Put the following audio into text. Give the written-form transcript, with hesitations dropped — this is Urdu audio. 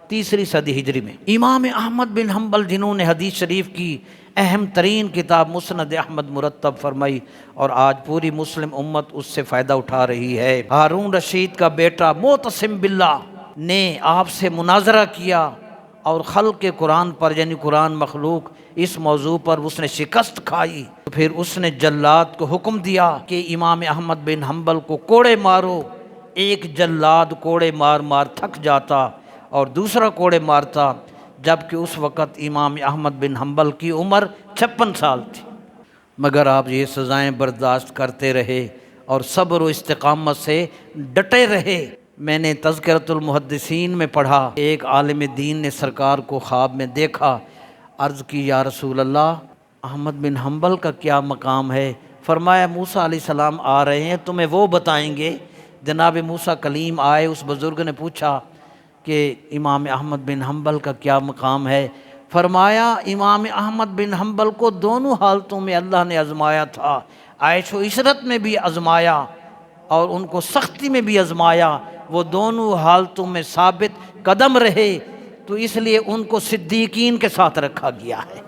تیسری صدی ہجری میں امام احمد بن حنبل جنہوں نے حدیث شریف کی اہم ترین کتاب مسند احمد مرتب فرمائی، اور آج پوری مسلم امت اس سے فائدہ اٹھا رہی ہے۔ ہارون رشید کا بیٹا معتصم باللہ نے آپ سے مناظرہ کیا اور خلق قرآن پر، یعنی قرآن مخلوق، اس موضوع پر اس نے شکست کھائی۔ پھر اس نے جلاد کو حکم دیا کہ امام احمد بن حنبل کو کوڑے مارو۔ ایک جلاد کوڑے مار مار تھک جاتا اور دوسرا کوڑے مارتا، جبکہ اس وقت امام احمد بن حنبل کی عمر 56 سال تھی، مگر آپ یہ سزائیں برداشت کرتے رہے اور صبر و استقامت سے ڈٹے رہے۔ میں نے تذکرۃ المحدثین میں پڑھا، ایک عالم دین نے سرکار کو خواب میں دیکھا، عرض کی یا رسول اللہ احمد بن حنبل کا کیا مقام ہے؟ فرمایا موسیٰ علیہ السلام آ رہے ہیں، تمہیں وہ بتائیں گے۔ جناب موسیٰ کلیم آئے، اس بزرگ نے پوچھا کہ امام احمد بن حنبل کا کیا مقام ہے؟ فرمایا امام احمد بن حنبل کو دونوں حالتوں میں اللہ نے آزمایا تھا، عیش و عشرت میں بھی آزمایا اور ان کو سختی میں بھی آزمایا، وہ دونوں حالتوں میں ثابت قدم رہے، تو اس لیے ان کو صدیقین کے ساتھ رکھا گیا ہے۔